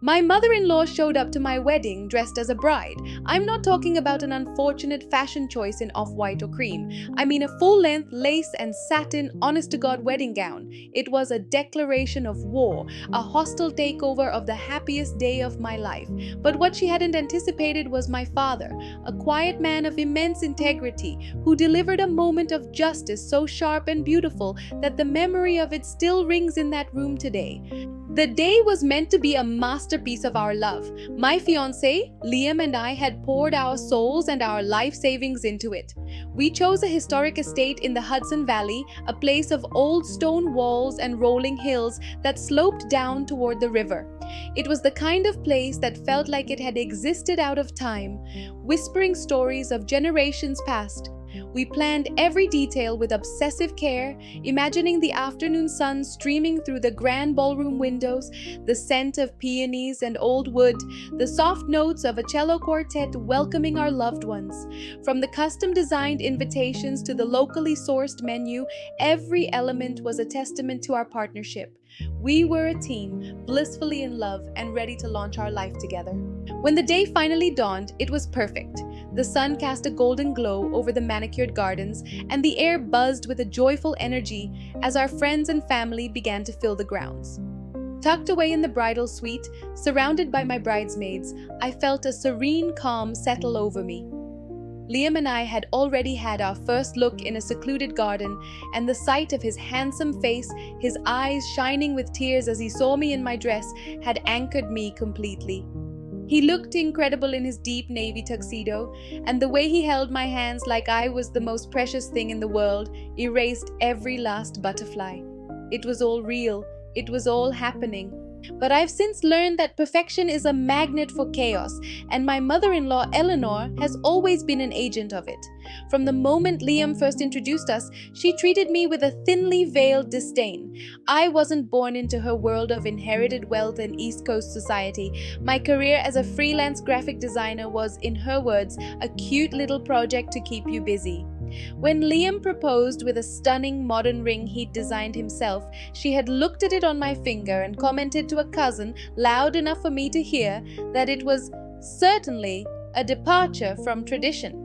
My mother-in-law showed up to my wedding dressed as a bride. I'm not talking about an unfortunate fashion choice in off-white or cream. I mean a full-length lace and satin, honest-to-God wedding gown. It was a declaration of war, a hostile takeover of the happiest day of my life. But what she hadn't anticipated was my father, a quiet man of immense integrity, who delivered a moment of justice so sharp and beautiful that the memory of it still rings in that room today. The day was meant to be a masterpiece of our love. My fiancé, Liam, and I had poured our souls and our life savings into it. We chose a historic estate in the Hudson Valley, a place of old stone walls and rolling hills that sloped down toward the river. It was the kind of place that felt like it had existed out of time, whispering stories of generations past. We planned every detail with obsessive care, imagining the afternoon sun streaming through the grand ballroom windows, the scent of peonies and old wood, the soft notes of a cello quartet welcoming our loved ones. From the custom-designed invitations to the locally sourced menu, every element was a testament to our partnership. We were a team, blissfully in love and ready to launch our life together. When the day finally dawned, it was perfect. The sun cast a golden glow over the manicured gardens, and the air buzzed with a joyful energy as our friends and family began to fill the grounds. Tucked away in the bridal suite, surrounded by my bridesmaids, I felt a serene calm settle over me. Liam and I had already had our first look in a secluded garden, and the sight of his handsome face, his eyes shining with tears as he saw me in my dress, had anchored me completely. He looked incredible in his deep navy tuxedo, and the way he held my hands like I was the most precious thing in the world erased every last butterfly. It was all real. It was all happening. But I've since learned that perfection is a magnet for chaos, and my mother-in-law Eleanor has always been an agent of it. From the moment Liam first introduced us, she treated me with a thinly veiled disdain. I wasn't born into her world of inherited wealth and East Coast society. My career as a freelance graphic designer was, in her words, a cute little project to keep you busy. When Liam proposed with a stunning modern ring he'd designed himself, she had looked at it on my finger and commented to a cousin, loud enough for me to hear, that it was certainly a departure from tradition.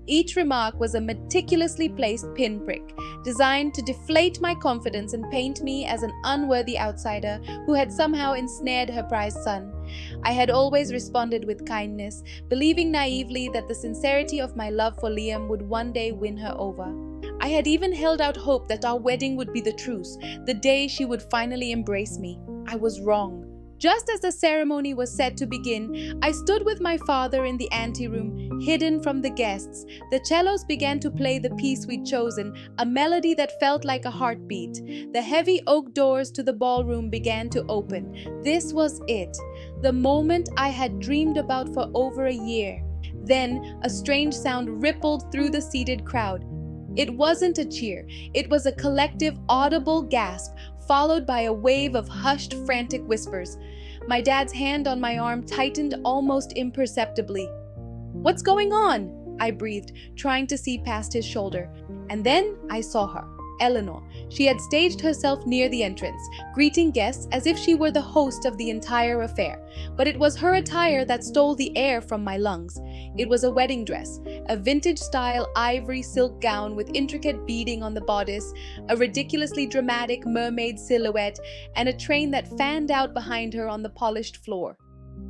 Each remark was a meticulously placed pinprick, designed to deflate my confidence and paint me as an unworthy outsider who had somehow ensnared her prized son. I had always responded with kindness, believing naively that the sincerity of my love for Liam would one day win her over. I had even held out hope that our wedding would be the truce, the day she would finally embrace me. I was wrong. Just as the ceremony was set to begin, I stood with my father in the anteroom, hidden from the guests. The cellos began to play the piece we'd chosen, a melody that felt like a heartbeat. The heavy oak doors to the ballroom began to open. This was it, the moment I had dreamed about for over a year. Then a strange sound rippled through the seated crowd. It wasn't a cheer, it was a collective, audible gasp, followed by a wave of hushed, frantic whispers. My dad's hand on my arm tightened almost imperceptibly. "What's going on?" I breathed, trying to see past his shoulder. And then I saw her, Eleanor. She had staged herself near the entrance, greeting guests as if she were the host of the entire affair. But it was her attire that stole the air from my lungs. It was a wedding dress, a vintage-style ivory silk gown with intricate beading on the bodice, a ridiculously dramatic mermaid silhouette, and a train that fanned out behind her on the polished floor.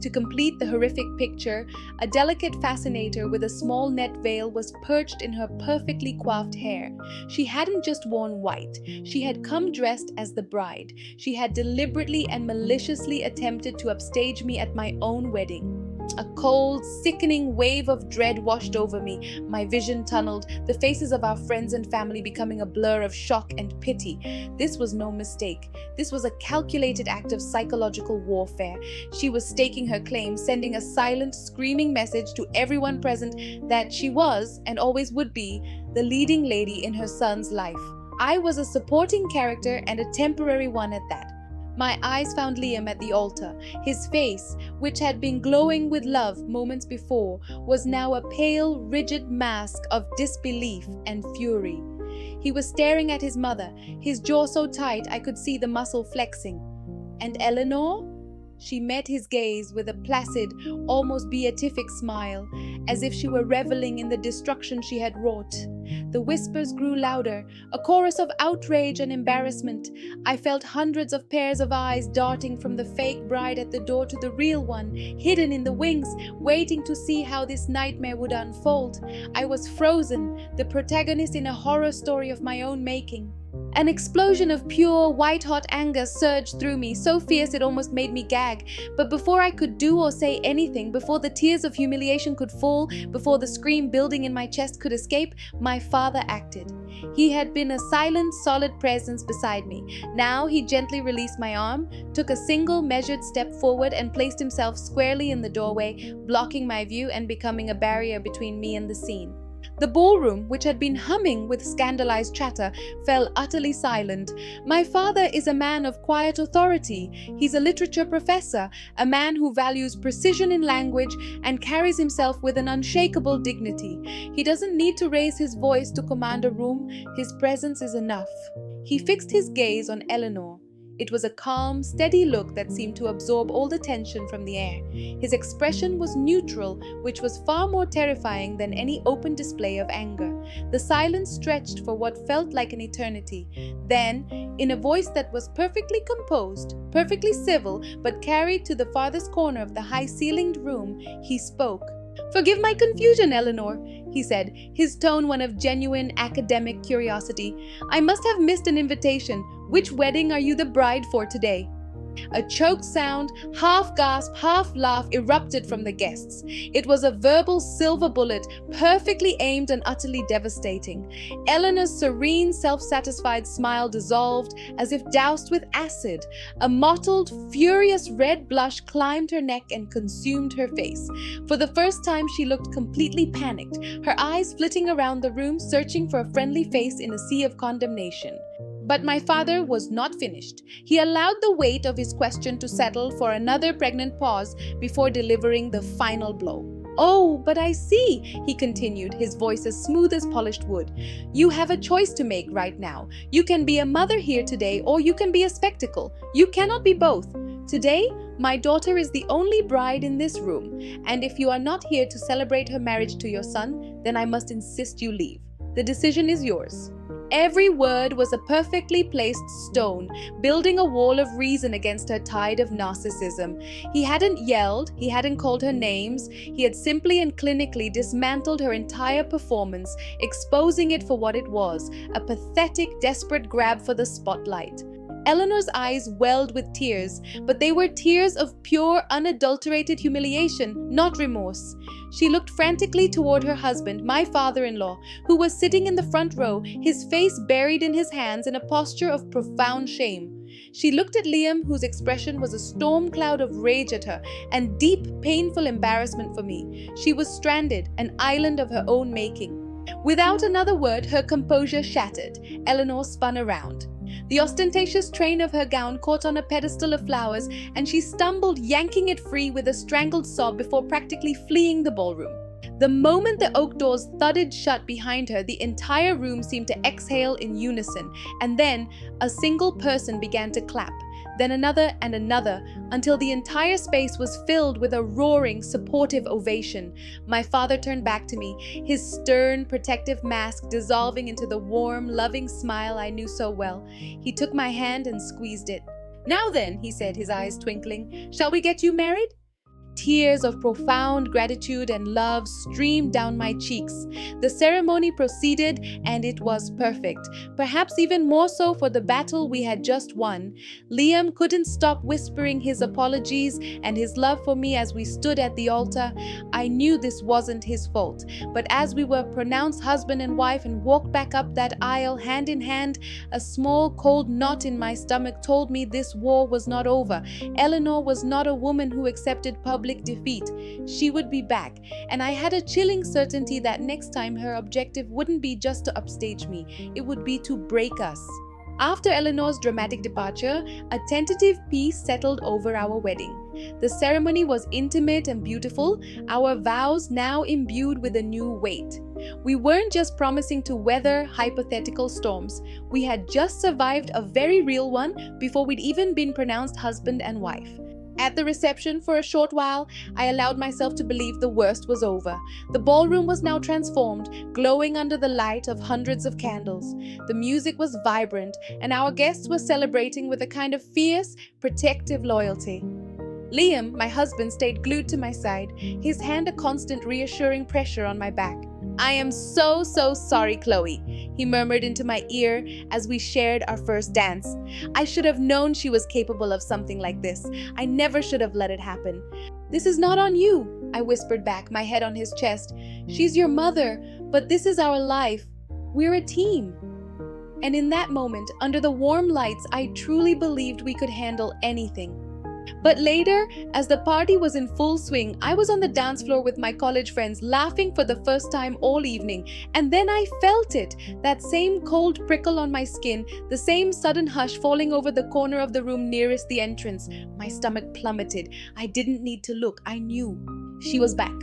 To complete the horrific picture, a delicate fascinator with a small net veil was perched in her perfectly coiffed hair. She hadn't just worn white, she had come dressed as the bride. She had deliberately and maliciously attempted to upstage me at my own wedding. A cold, sickening wave of dread washed over me. My vision tunneled, the faces of our friends and family becoming a blur of shock and pity. This was no mistake. This was a calculated act of psychological warfare. She was staking her claim, sending a silent, screaming message to everyone present that she was, and always would be, the leading lady in her son's life. I was a supporting character, and a temporary one at that. My eyes found Liam at the altar. His face, which had been glowing with love moments before, was now a pale, rigid mask of disbelief and fury. He was staring at his mother, his jaw so tight I could see the muscle flexing. And Eleanor? She met his gaze with a placid, almost beatific smile, as if she were reveling in the destruction she had wrought. The whispers grew louder, a chorus of outrage and embarrassment. I felt hundreds of pairs of eyes darting from the fake bride at the door to the real one, hidden in the wings, waiting to see how this nightmare would unfold. I was frozen, the protagonist in a horror story of my own making. An explosion of pure, white-hot anger surged through me, so fierce it almost made me gag. But before I could do or say anything, before the tears of humiliation could fall, before the scream building in my chest could escape, my father acted. He had been a silent, solid presence beside me. Now he gently released my arm, took a single, measured step forward, and placed himself squarely in the doorway, blocking my view and becoming a barrier between me and the scene. The ballroom, which had been humming with scandalized chatter, fell utterly silent. My father is a man of quiet authority. He's a literature professor, a man who values precision in language and carries himself with an unshakable dignity. He doesn't need to raise his voice to command a room. His presence is enough. He fixed his gaze on Eleanor. It was a calm, steady look that seemed to absorb all the tension from the air. His expression was neutral, which was far more terrifying than any open display of anger. The silence stretched for what felt like an eternity. Then, in a voice that was perfectly composed, perfectly civil, but carried to the farthest corner of the high-ceilinged room, he spoke. "Forgive my confusion, Eleanor," he said, his tone one of genuine academic curiosity. "I must have missed an invitation. Which wedding are you the bride for today?" A choked sound, half gasp, half laugh, erupted from the guests. It was a verbal silver bullet, perfectly aimed and utterly devastating. Eleanor's serene, self-satisfied smile dissolved as if doused with acid. A mottled, furious red blush climbed her neck and consumed her face. For the first time, she looked completely panicked, her eyes flitting around the room, searching for a friendly face in a sea of condemnation. But my father was not finished. He allowed the weight of his question to settle for another pregnant pause before delivering the final blow. "Oh, but I see," he continued, his voice as smooth as polished wood. "You have a choice to make right now. You can be a mother here today, or you can be a spectacle. You cannot be both. Today, my daughter is the only bride in this room, and if you are not here to celebrate her marriage to your son, then I must insist you leave. The decision is yours." Every word was a perfectly placed stone, building a wall of reason against her tide of narcissism. He hadn't yelled, he hadn't called her names, he had simply and clinically dismantled her entire performance, exposing it for what it was, a pathetic, desperate grab for the spotlight. Eleanor's eyes welled with tears, but they were tears of pure, unadulterated humiliation, not remorse. She looked frantically toward her husband, my father-in-law, who was sitting in the front row, his face buried in his hands in a posture of profound shame. She looked at Liam, whose expression was a storm cloud of rage at her and deep, painful embarrassment for me. She was stranded, an island of her own making. Without another word, her composure shattered. Eleanor spun around. The ostentatious train of her gown caught on a pedestal of flowers, and she stumbled, yanking it free with a strangled sob before practically fleeing the ballroom. The moment the oak doors thudded shut behind her, the entire room seemed to exhale in unison, and then a single person began to clap, then another and another, until the entire space was filled with a roaring, supportive ovation. My father turned back to me, his stern, protective mask dissolving into the warm, loving smile I knew so well. He took my hand and squeezed it. "Now then," he said, his eyes twinkling, "shall we get you married?" Tears of profound gratitude and love streamed down my cheeks. The ceremony proceeded, and it was perfect, perhaps even more so for the battle we had just won. Liam couldn't stop whispering his apologies and his love for me as we stood at the altar. I knew this wasn't his fault, but as we were pronounced husband and wife and walked back up that aisle hand in hand, a small cold knot in my stomach told me this war was not over. Eleanor was not a woman who accepted public defeat. She would be back, and I had a chilling certainty that next time her objective wouldn't be just to upstage me, it would be to break us. After Eleanor's dramatic departure, a tentative peace settled over our wedding. The ceremony was intimate and beautiful, our vows now imbued with a new weight. We weren't just promising to weather hypothetical storms, we had just survived a very real one before we'd even been pronounced husband and wife. At the reception, for a short while, I allowed myself to believe the worst was over. The ballroom was now transformed, glowing under the light of hundreds of candles. The music was vibrant, and our guests were celebrating with a kind of fierce, protective loyalty. Liam, my husband, stayed glued to my side, his hand a constant reassuring pressure on my back. "I am so sorry, Chloe," he murmured into my ear as we shared our first dance. "I should have known she was capable of something like this. I never should have let it happen." "This is not on you," I whispered back, my head on his chest. "She's your mother, but this is our life. We're a team." And in that moment, under the warm lights, I truly believed we could handle anything. But later, as the party was in full swing, I was on the dance floor with my college friends, laughing for the first time all evening. And then I felt it, that same cold prickle on my skin, the same sudden hush falling over the corner of the room nearest the entrance. My stomach plummeted. I didn't need to look. I knew. She was back.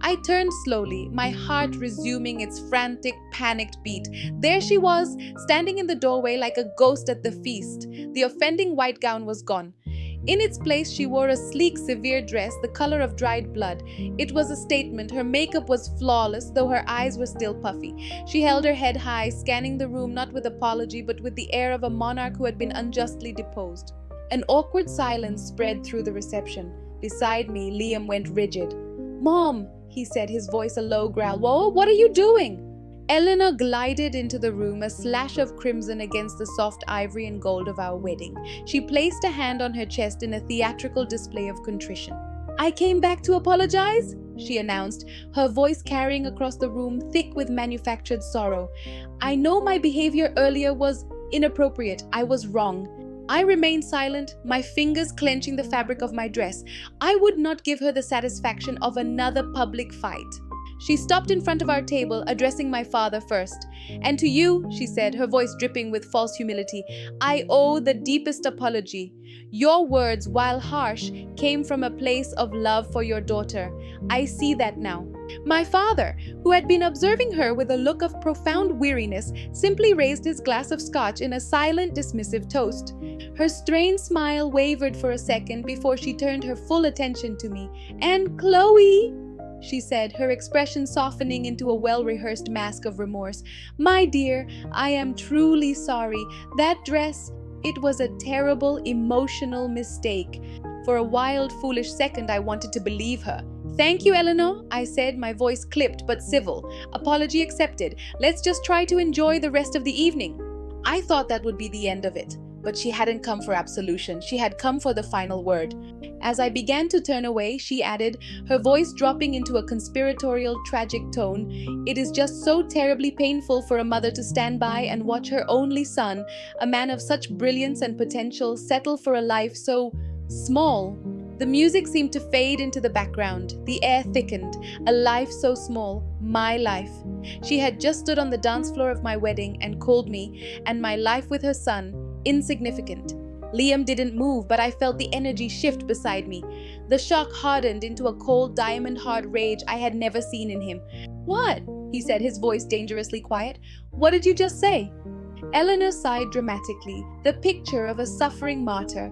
I turned slowly, my heart resuming its frantic, panicked beat. There she was, standing in the doorway like a ghost at the feast. The offending white gown was gone. In its place, she wore a sleek, severe dress, the color of dried blood. It was a statement. Her makeup was flawless, though her eyes were still puffy. She held her head high, scanning the room not with apology, but with the air of a monarch who had been unjustly deposed. An awkward silence spread through the reception. Beside me, Liam went rigid. "Mom," he said, his voice a low growl. "Whoa, what are you doing?" Eleanor glided into the room, a slash of crimson against the soft ivory and gold of our wedding. She placed a hand on her chest in a theatrical display of contrition. "I came back to apologize," she announced, her voice carrying across the room, thick with manufactured sorrow. "I know my behavior earlier was inappropriate. I was wrong." I remained silent, my fingers clenching the fabric of my dress. I would not give her the satisfaction of another public fight. She stopped in front of our table, addressing my father first. "And to you," she said, her voice dripping with false humility, "I owe the deepest apology. Your words, while harsh, came from a place of love for your daughter. I see that now." My father, who had been observing her with a look of profound weariness, simply raised his glass of scotch in a silent, dismissive toast. Her strained smile wavered for a second before she turned her full attention to me. "And Chloe," she said, her expression softening into a well-rehearsed mask of remorse. "My dear, I am truly sorry. That dress, it was a terrible, emotional mistake." For a wild, foolish second, I wanted to believe her. "Thank you, Eleanor," I said, my voice clipped but civil. "Apology accepted. Let's just try to enjoy the rest of the evening." I thought that would be the end of it. But she hadn't come for absolution. She had come for the final word. As I began to turn away, she added, her voice dropping into a conspiratorial, tragic tone, "It is just so terribly painful for a mother to stand by and watch her only son, a man of such brilliance and potential, settle for a life so small." The music seemed to fade into the background. The air thickened. A life so small. My life. She had just stood on the dance floor of my wedding and called me, and my life with her son, insignificant. Liam didn't move, but I felt the energy shift beside me. The shock hardened into a cold, diamond-hard rage I had never seen in him. "What?" he said, his voice dangerously quiet. "What did you just say?" Eleanor sighed dramatically, the picture of a suffering martyr.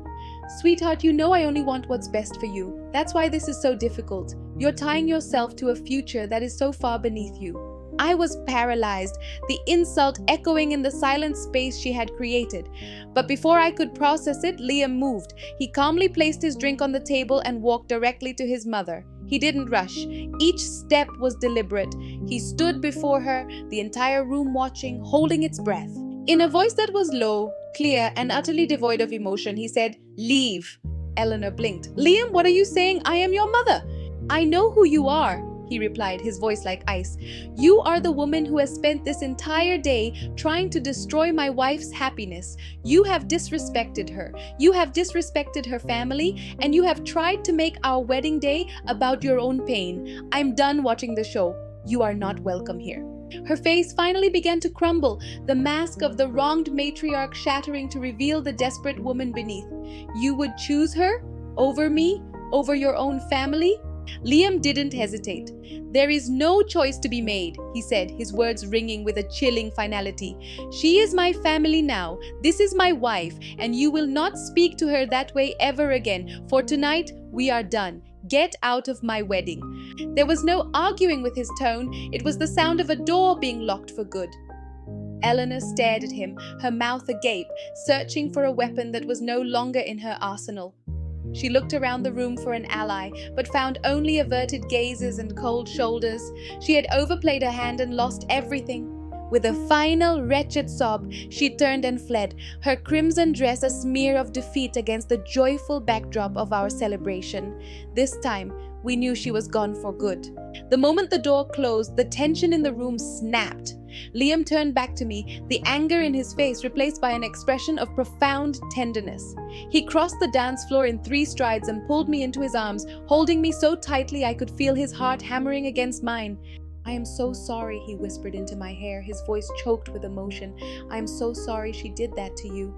"Sweetheart, you know I only want what's best for you. That's why this is so difficult. You're tying yourself to a future that is so far beneath you." I was paralyzed, the insult echoing in the silent space she had created. But before I could process it, Liam moved. He calmly placed his drink on the table and walked directly to his mother. He didn't rush. Each step was deliberate. He stood before her, the entire room watching, holding its breath. In a voice that was low, clear, and utterly devoid of emotion, he said, "Leave." Eleanor blinked. "Liam, what are you saying? I am your mother." "I know who you are," he replied, his voice like ice. "You are the woman who has spent this entire day trying to destroy my wife's happiness. You have disrespected her. You have disrespected her family, and you have tried to make our wedding day about your own pain. I'm done watching the show. You are not welcome here." Her face finally began to crumble, the mask of the wronged matriarch shattering to reveal the desperate woman beneath. "You would choose her? Over me? Over your own family?" Liam didn't hesitate. "There is no choice to be made," he said, his words ringing with a chilling finality. "She is my family now. This is my wife, and you will not speak to her that way ever again. For tonight, we are done. Get out of my wedding." There was no arguing with his tone. It was the sound of a door being locked for good. Eleanor stared at him, her mouth agape, searching for a weapon that was no longer in her arsenal. She looked around the room for an ally, but found only averted gazes and cold shoulders. She had overplayed her hand and lost everything. With a final wretched sob, she turned and fled, her crimson dress a smear of defeat against the joyful backdrop of our celebration. This time, we knew she was gone for good. The moment the door closed, the tension in the room snapped. Liam turned back to me, the anger in his face replaced by an expression of profound tenderness. He crossed the dance floor in 3 strides and pulled me into his arms, holding me so tightly I could feel his heart hammering against mine. "I am so sorry," he whispered into my hair, his voice choked with emotion. "I am so sorry she did that to you."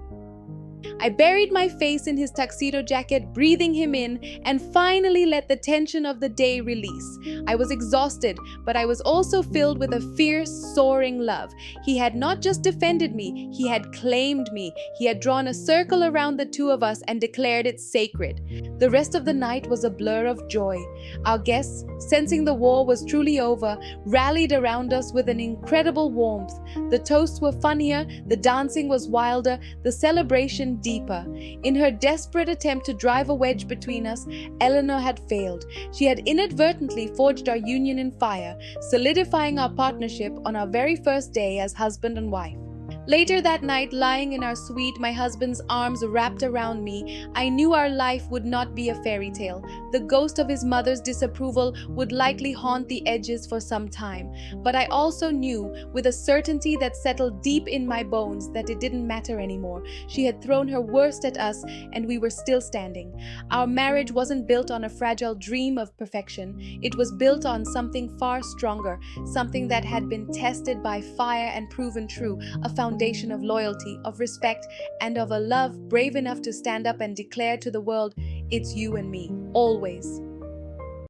I buried my face in his tuxedo jacket, breathing him in, and finally let the tension of the day release. I was exhausted, but I was also filled with a fierce, soaring love. He had not just defended me, he had claimed me. He had drawn a circle around the two of us and declared it sacred. The rest of the night was a blur of joy. Our guests, sensing the war was truly over, rallied around us with an incredible warmth. The toasts were funnier, the dancing was wilder, the celebration deeper. In her desperate attempt to drive a wedge between us, Eleanor had failed. She had inadvertently forged our union in fire, solidifying our partnership on our very first day as husband and wife. Later that night, lying in our suite, my husband's arms wrapped around me, I knew our life would not be a fairy tale. The ghost of his mother's disapproval would likely haunt the edges for some time. But I also knew, with a certainty that settled deep in my bones, that it didn't matter anymore. She had thrown her worst at us, and we were still standing. Our marriage wasn't built on a fragile dream of perfection. It was built on something far stronger, something that had been tested by fire and proven true, a foundation of loyalty, of respect, and of a love brave enough to stand up and declare to the world, "It's you and me, always."